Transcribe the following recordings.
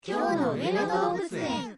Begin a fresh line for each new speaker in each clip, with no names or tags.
今日の上野動物園。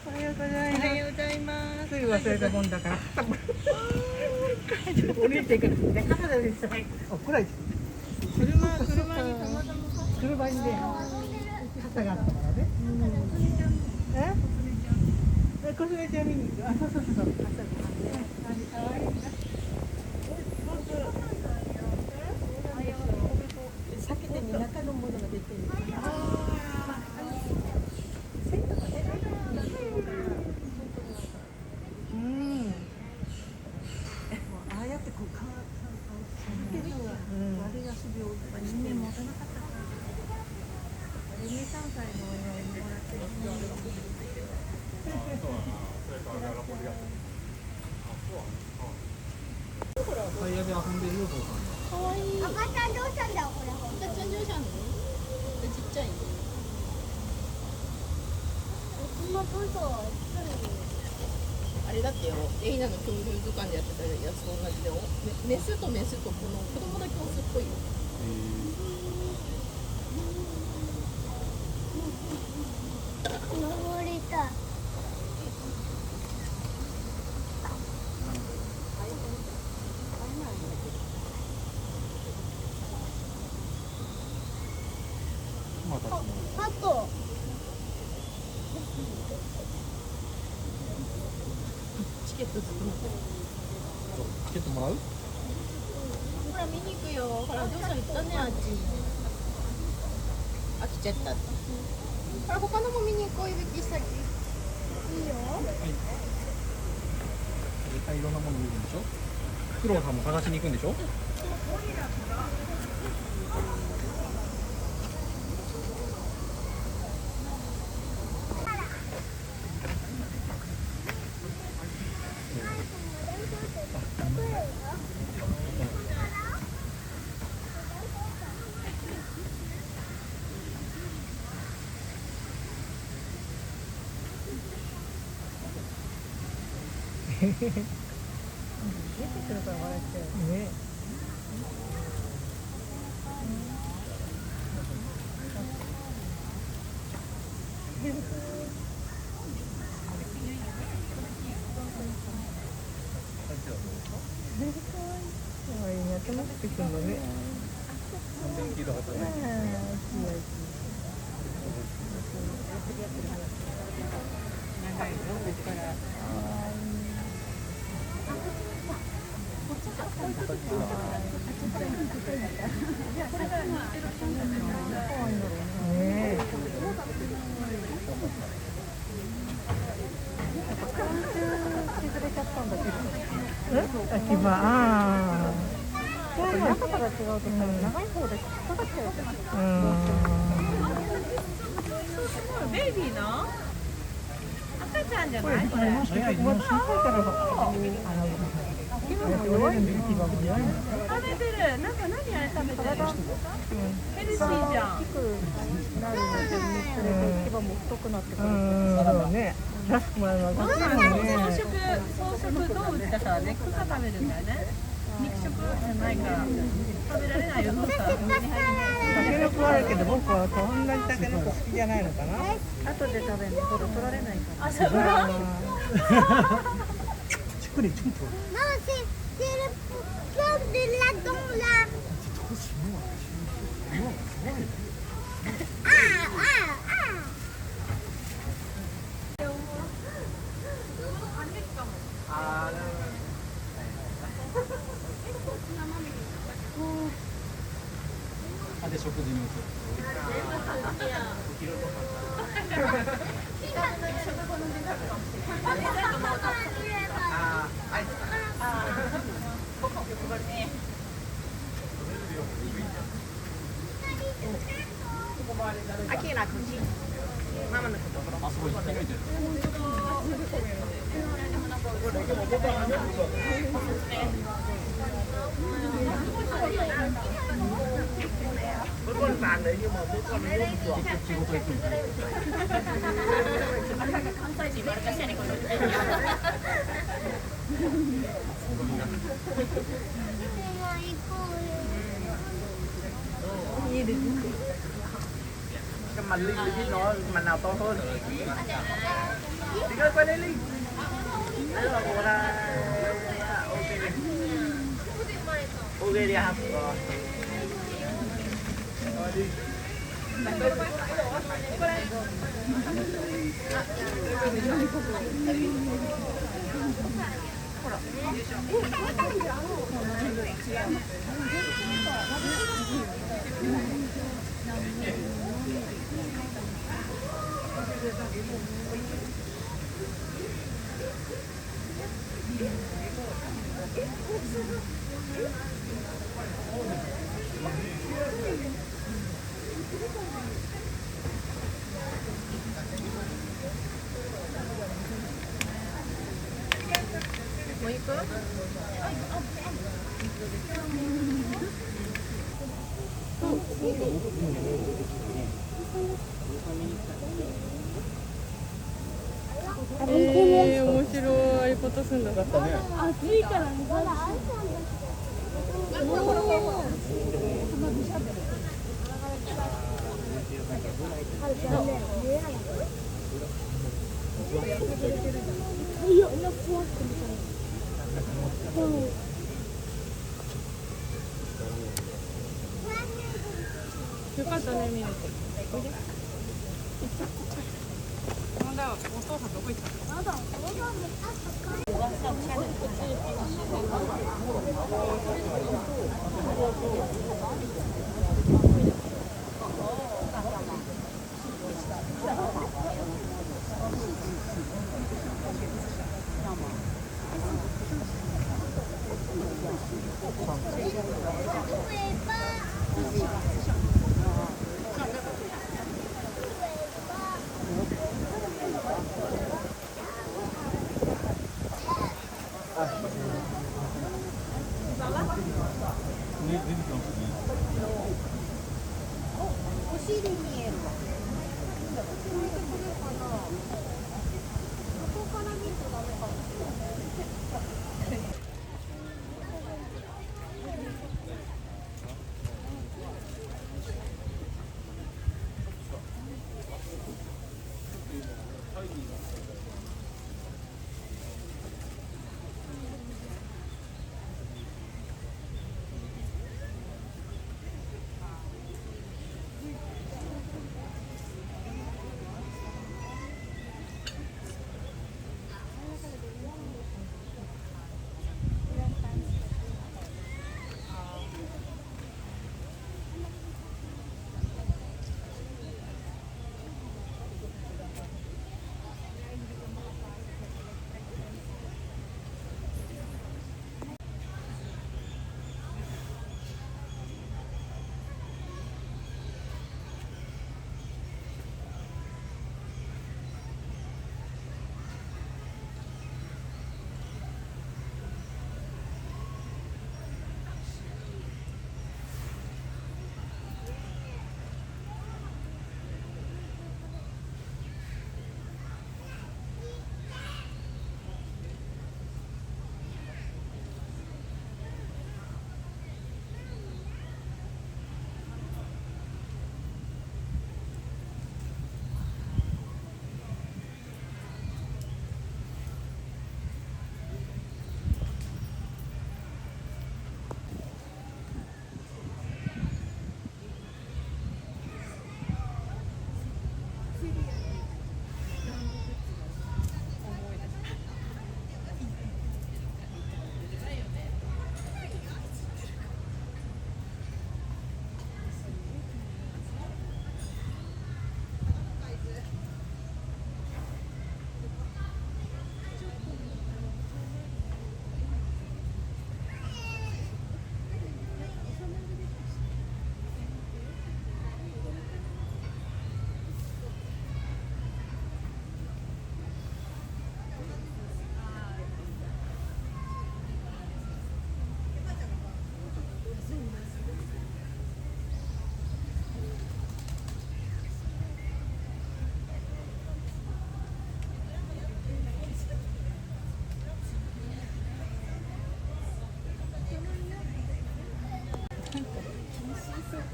おはようございます。すぐ忘れたもんだから。お姉ちゃんからね、肩でした。あ、これ車にたまたま車にね、傘があったからね。コスメちゃん見に行く。あ、そう。朝ごはんね。可愛いな。避けてに中のものが出てる。
タイヤで遊んでるよ、お父さん。
かわいい。赤ちゃんどうしたんだよ、これ。
赤ちゃんどうしたの？ちっちゃい。あれだってよ、エイナの恐竜図鑑でやってたやつと同じで、メスとメスとこの子供だけオスっぽいよ。
登りたい。ハト。
チケットずっと持ってる。
チケットもらう？
ほら見に行くよ。ほらお父さん行ったね、あっちに。飽きちゃった。ほら他のも見に行こうよ、行き先。いいよ。
絶対いろんなもの見るんでしょ？フクロウさんも探しに行くんでしょ？
出てくるから笑っちゃうね。可愛いね、頭ってくるのね。
聞いたことない。
長いよ、ここから。秋葉、長さが違うとさ、長い方で引っかかっちゃうじゃん。ベイビーの赤ちゃんじゃない？これ。早い。もう小さいから弱いんだよ。秋葉も弱いんだよ。食べてる。なんか何あれ食べてる？ヘルシーじゃん。大きくなるので、それで秋葉も太くなってくる。そうね。安くもらうのは
お父さん草食動物だからね、草食べるんだよね。肉食じゃないから食べられないよ、お父さん。
タケノコあるけど、僕はそんなにタケノコ好きじゃないのかな。後で食べるのほど取られないから。
あ、そうなの。
チクリチクリと。
Non, c'est le pomme de la dans la.
あ、で食事に移る。
Aquí la cocina. Mamá no se tocó.
あ、すごい。見てる。
Thank you.
Mấy con vàng đấy nhưng mà mỗi con nó nhốt một chuột.
仕事行くんで。
関西人は私やねこれ。
Cái mặt Linh biết nó mặt nào to hơn. Linh ơi quay lên Linh. Đấy là một là ok. Ok đi học rồi. Rồi đi.
もう行く？面白いことすんだ。
だったね。
暑いからね。ほら、
よかったね見れて。
問題はお父さんどこ行ったの？
ね、出てきますね。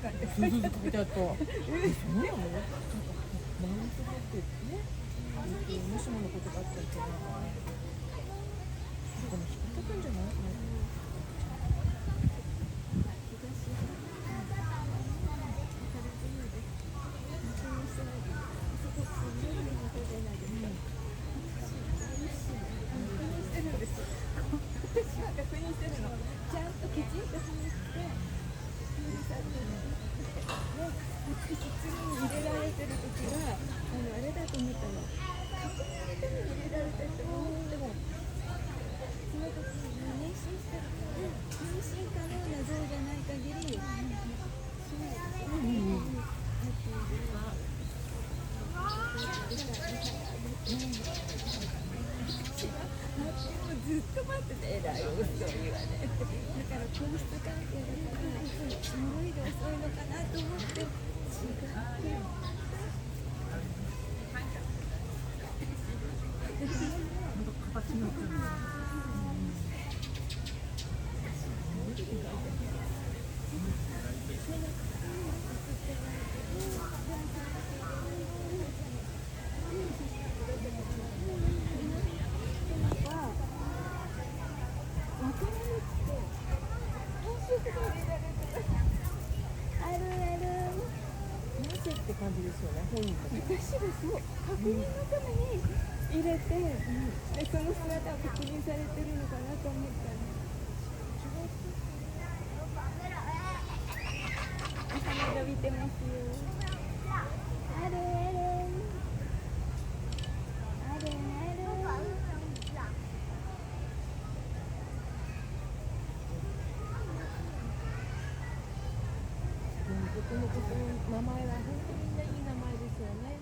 スースーかけちゃった。そうなの？マウント取ってね。もしものことがあったらいけないからね。でも引っかかんじゃない？
ずっと待ってて偉いよ、そういうわね。だから皇室関係だから呪いで遅いのかなと思って違って
形になってる。
あるある
なぜって感じですよね。本人たち。
私もそう確認のために入れて、でその姿を確認されてるのかなと思ったら朝まで見てますよ。あるあるあるある
この子の名前は本当にみんないい名前ですよね。